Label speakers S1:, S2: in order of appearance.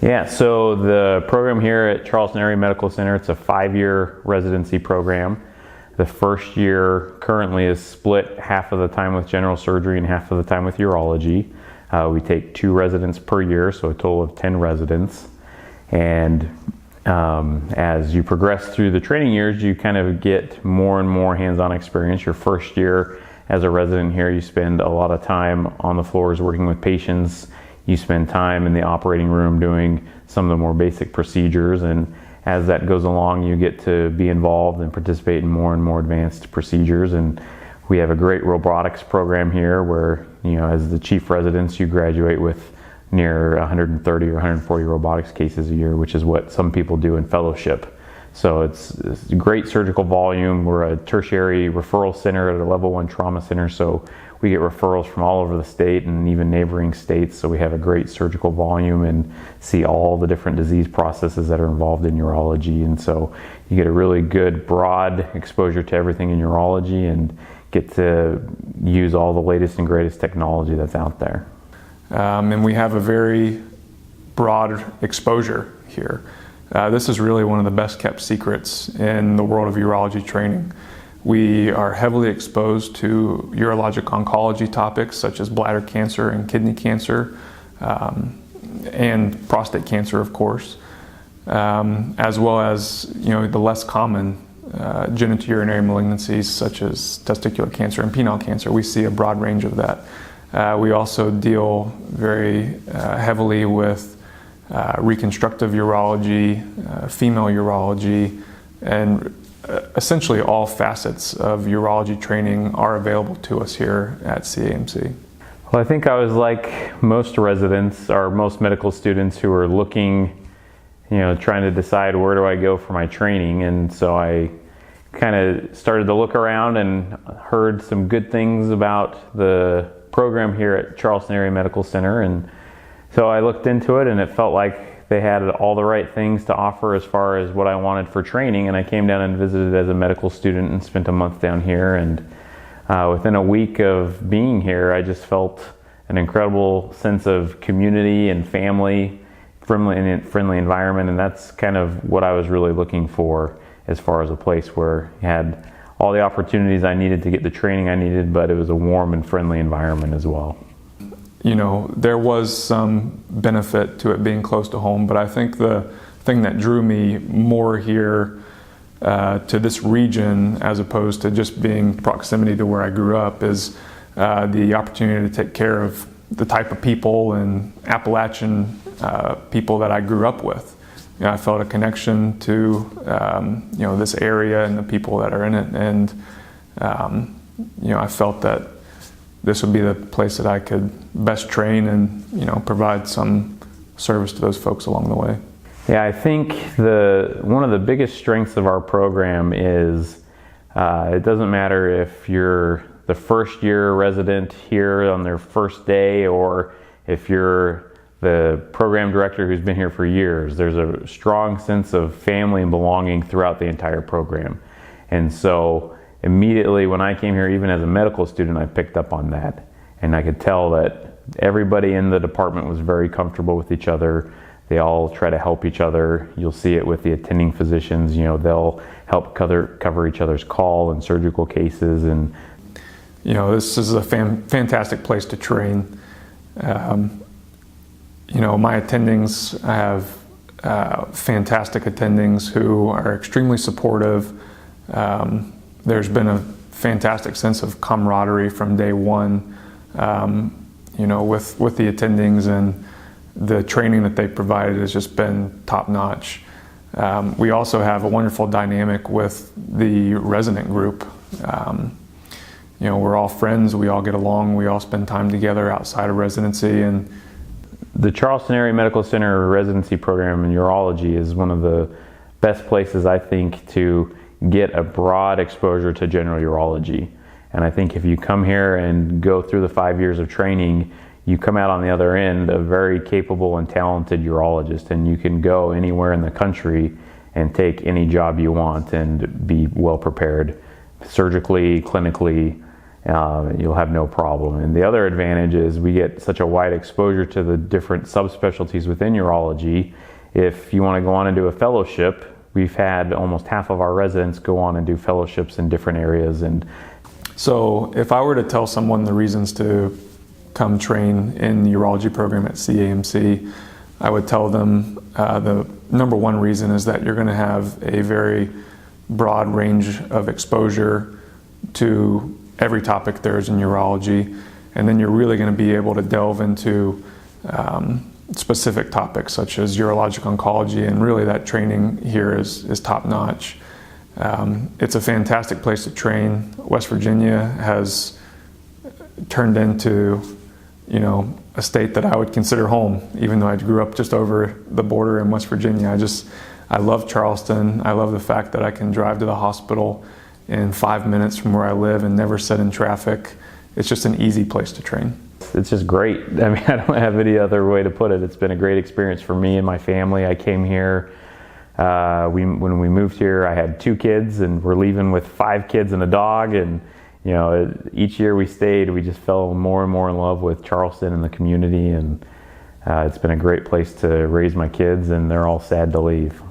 S1: Yeah, so the program here at Charleston Area Medical Center, it's a 5-year residency program. The first year currently is split half of the time with general surgery and half of the time with urology. We take 2 residents per year, so a total of 10 residents. And as you progress through the training years, you kind of get more and more hands-on experience. Your first year as a resident here, you spend a lot of time on the floors working with patients. You spend time in the operating room doing some of the more basic procedures, and as that goes along, you get to be involved and participate in more and more advanced procedures. And we have a great robotics program here where, as the chief residents, you graduate with near 130 or 140 robotics cases a year, which is what some people do in fellowship. So it's a great surgical volume. We're a tertiary referral center at a level 1 trauma center, so we get referrals from all over the state and even neighboring states. So we have a great surgical volume and see all the different disease processes that are involved in urology. And so you get a really good broad exposure to everything in urology and get to use all the latest and greatest technology that's out there.
S2: And we have a very broad exposure here. This is really one of the best kept secrets in the world of urology training. We are heavily exposed to urologic oncology topics such as bladder cancer and kidney cancer, and prostate cancer, of course, as well as the less common genitourinary malignancies such as testicular cancer and penile cancer. We see a broad range of that. We also deal very heavily with reconstructive urology, female urology, and essentially all facets of urology training are available to us here at CAMC.
S1: Well, I think I was like most residents or most medical students who are looking, trying to decide where do I go for my training. And so I kind of started to look around and heard some good things about the program here at Charleston Area Medical Center. And so I looked into it, and it felt like they had all the right things to offer as far as what I wanted for training. And I came down and visited as a medical student and spent a month down here. And within a week of being here, I just felt an incredible sense of community and family, friendly environment. And that's kind of what I was really looking for as far as a place where you had all the opportunities I needed to get the training I needed, but it was a warm and friendly environment as well.
S2: There was some benefit to it being close to home, but I think the thing that drew me more here to this region as opposed to just being proximity to where I grew up is the opportunity to take care of the type of people and Appalachian people that I grew up with. I felt a connection to this area and the people that are in it, and I felt that this would be the place that I could best train and provide some service to those folks along the way.
S1: Yeah, I think one of the biggest strengths of our program is it doesn't matter if you're the first year resident here on their first day or if you're the program director who's been here for years. There's a strong sense of family and belonging throughout the entire program. And so immediately when I came here, even as a medical student, I picked up on that. And I could tell that everybody in the department was very comfortable with each other. They all try to help each other. You'll see it with the attending physicians. They'll help cover each other's call and surgical cases. And
S2: this is a fantastic place to train. My attendings, I have fantastic attendings who are extremely supportive. There's been a fantastic sense of camaraderie from day one, with the attendings, and the training that they provided has just been top notch. We also have a wonderful dynamic with the resident group. We're all friends, we all get along, we all spend time together outside of residency. And
S1: the Charleston Area Medical Center residency program in urology is one of the best places, I think, to get a broad exposure to general urology. And I think if you come here and go through the 5 years of training, you come out on the other end a very capable and talented urologist, and you can go anywhere in the country and take any job you want and be well prepared surgically, clinically, you'll have no problem. And the other advantage is we get such a wide exposure to the different subspecialties within urology. If you want to go on and do a fellowship, we've had almost half of our residents go on and do fellowships in different areas. And
S2: so if I were to tell someone the reasons to come train in the urology program at CAMC, I would tell them the number one reason is that you're going to have a very broad range of exposure to every topic there is in urology, and then you're really going to be able to delve into specific topics such as urologic oncology, and really that training here is top notch. It's a fantastic place to train. West Virginia has turned into, a state that I would consider home, even though I grew up just over the border in West Virginia. I love Charleston. I love the fact that I can drive to the hospital in 5 minutes from where I live and never sit in traffic. It's just an easy place to train.
S1: It's just great. I mean, I don't have any other way to put it. It's been a great experience for me and my family. I came here, when we moved here, I had 2 kids, and we're leaving with 5 kids and a dog. And each year we stayed, we just fell more and more in love with Charleston and the community. And it's been a great place to raise my kids, and they're all sad to leave.